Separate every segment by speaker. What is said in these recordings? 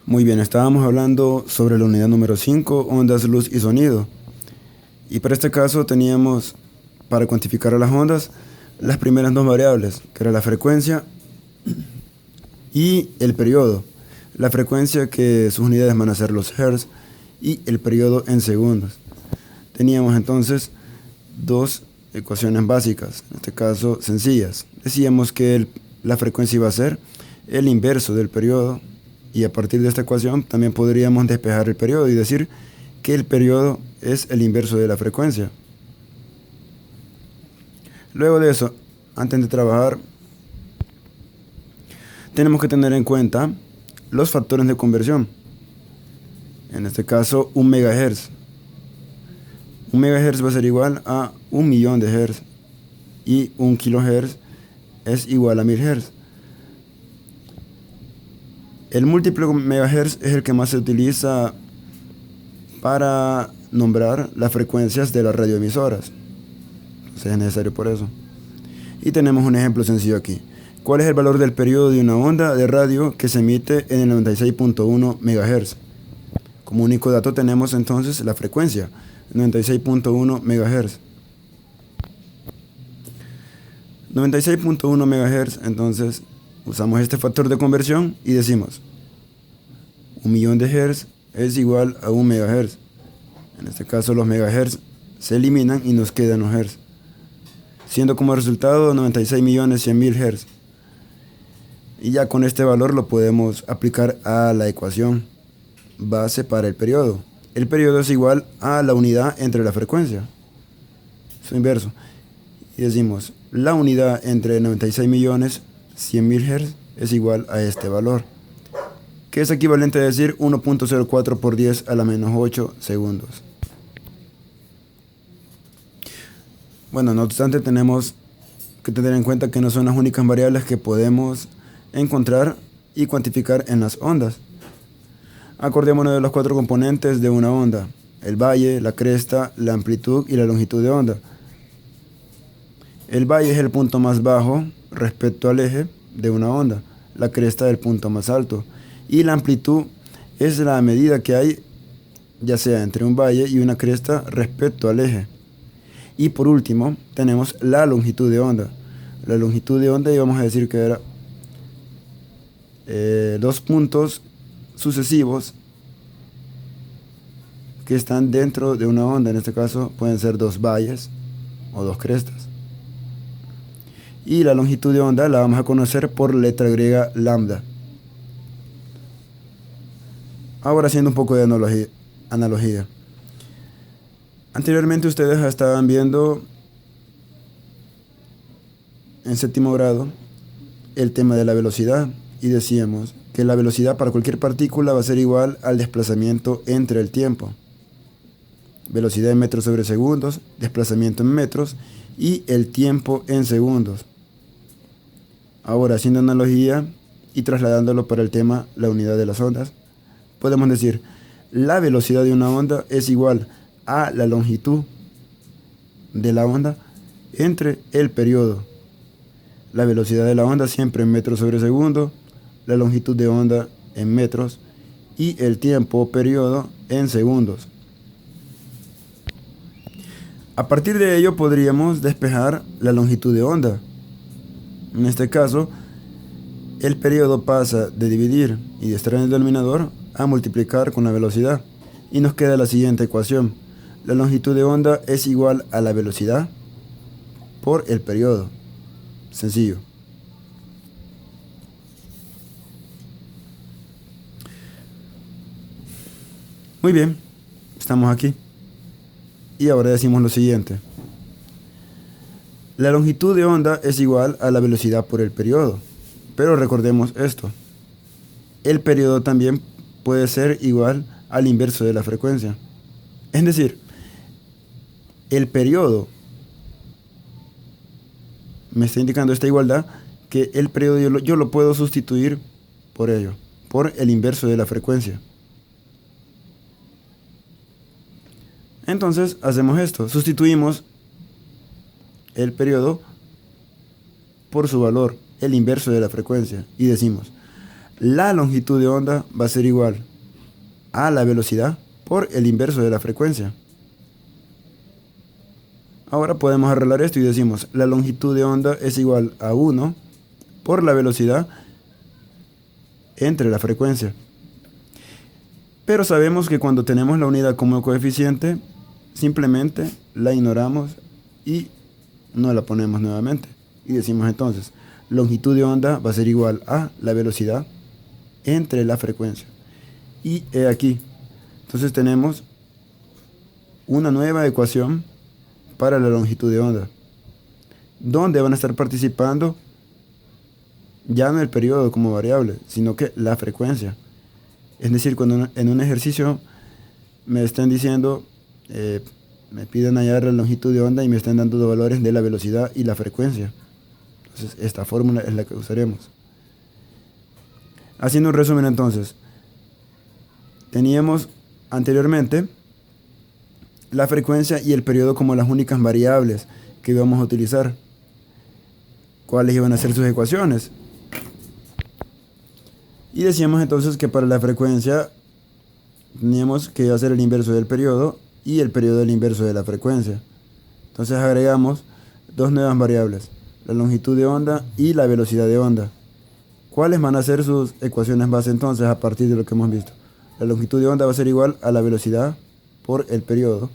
Speaker 1: Muy bien, estábamos hablando sobre la unidad número 5, ondas, luz y sonido. Y para este caso teníamos, para cuantificar a las ondas, las primeras dos variables, que era la frecuencia y el periodo. La frecuencia, que sus unidades van a ser los hertz, y el periodo en segundos. Teníamos entonces dos ecuaciones básicas, en este caso sencillas. Decíamos que la frecuencia iba a ser el inverso del periodo, y a partir de esta ecuación también podríamos despejar el periodo y decir que el periodo es el inverso de la frecuencia. Luego de eso, antes de trabajar, tenemos que tener en cuenta los factores de conversión. En este caso, 1 megahertz. 1 megahertz va a ser igual a 1.000.000 de hertz, y 1 kilohertz es igual a 1000 hertz. El múltiplo megahertz es el que más se utiliza para nombrar las frecuencias de las radioemisoras. Entonces es necesario por eso. Y tenemos un ejemplo sencillo aquí. ¿Cuál es el valor del periodo de una onda de radio que se emite en el 96.1 MHz? Como único dato tenemos entonces la frecuencia, 96.1 MHz. 96.1 MHz, entonces usamos este factor de conversión y decimos 1.000.000 de hertz es igual a 1 megahertz. En este caso los megahertz se eliminan y nos quedan los hertz, siendo como resultado 96.100.000 hertz. Y ya con este valor lo podemos aplicar a la ecuación base para el periodo. El periodo es igual a la unidad entre la frecuencia, su inverso. Y decimos, la unidad entre 96.100.000 hertz es igual a este valor, que es equivalente a decir 1.04 por 10 a la menos 8 segundos. Bueno, no obstante, tenemos que tener en cuenta que no son las únicas variables que podemos encontrar y cuantificar en las ondas. Acordémonos de los 4 componentes de una onda: el valle, la cresta, la amplitud y la longitud de onda. El valle es el punto más bajo respecto al eje de una onda, la cresta es el punto más alto, y la amplitud es la medida que hay, ya sea entre un valle y una cresta, respecto al eje. Y por último tenemos la longitud de onda. La longitud de onda, íbamos a decir que era dos puntos sucesivos que están dentro de una onda. En este caso pueden ser dos valles o dos crestas. Y la longitud de onda la vamos a conocer por letra griega lambda. Ahora, haciendo un poco de analogía. Anteriormente ustedes estaban viendo en séptimo grado el tema de la velocidad, y decíamos que la velocidad para cualquier partícula va a ser igual al desplazamiento entre el tiempo. Velocidad en metros sobre segundos, desplazamiento en metros y el tiempo en segundos. Ahora, haciendo analogía y trasladándolo para el tema, la unidad de las ondas, podemos decir, la velocidad de una onda es igual a la longitud de la onda entre el periodo. La velocidad de la onda siempre en metros sobre segundo, la longitud de onda en metros y el tiempo o periodo en segundos. A partir de ello podríamos despejar la longitud de onda. En este caso, el periodo pasa de dividir y de estar en el denominador a multiplicar con la velocidad, y nos queda la siguiente ecuación: la longitud de onda es igual a la velocidad por el periodo. Sencillo. Muy bien, estamos aquí. Y ahora decimos lo siguiente: la longitud de onda es igual a la velocidad por el periodo. Pero recordemos esto: el periodo también puede ser igual al inverso de la frecuencia. Es decir, el periodo me está indicando esta igualdad, que el periodo yo lo puedo sustituir por ello, por el inverso de la frecuencia. Entonces hacemos esto: sustituimos el periodo por su valor, el inverso de la frecuencia, y decimos, la longitud de onda va a ser igual a la velocidad por el inverso de la frecuencia. Ahora podemos arreglar esto y decimos, la longitud de onda es igual a 1 por la velocidad entre la frecuencia. Pero sabemos que cuando tenemos la unidad como coeficiente, simplemente la ignoramos y no la ponemos nuevamente. Y decimos entonces, longitud de onda va a ser igual a la velocidad entre la frecuencia. Y he aquí, entonces tenemos una nueva ecuación para la longitud de onda, donde van a estar participando ya no el periodo como variable, sino que la frecuencia. Es decir, cuando en un ejercicio me estén diciendo, me piden hallar la longitud de onda y me están dando los valores de la velocidad y la frecuencia. Entonces, esta fórmula es la que usaremos. Haciendo un resumen entonces, teníamos anteriormente la frecuencia y el periodo como las únicas variables que íbamos a utilizar. ¿Cuáles iban a ser sus ecuaciones? Y decíamos entonces que para la frecuencia teníamos que hacer el inverso del periodo y el periodo del inverso de la frecuencia. Entonces agregamos dos nuevas variables, la longitud de onda y la velocidad de onda. ¿Cuáles van a ser sus ecuaciones base entonces a partir de lo que hemos visto? La longitud de onda va a ser igual a la velocidad por el periodo.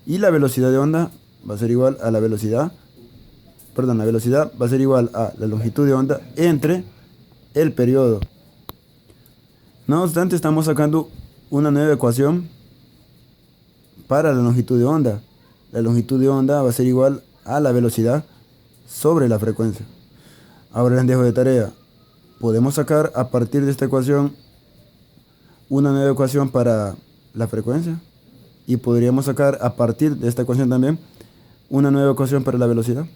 Speaker 1: Y la velocidad de onda va a ser igual a la velocidad va a ser igual a la longitud de onda entre el periodo. No obstante, estamos sacando una nueva ecuación para la longitud de onda. La longitud de onda va a ser igual a la velocidad sobre la frecuencia. Ahora les dejo de tarea. Podemos sacar a partir de esta ecuación una nueva ecuación para la frecuencia y podríamos sacar a partir de esta ecuación también una nueva ecuación para la velocidad.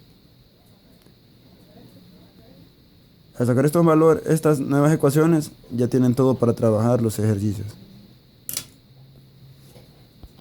Speaker 1: Al sacar estos valores, estas nuevas ecuaciones, ya tienen todo para trabajar los ejercicios.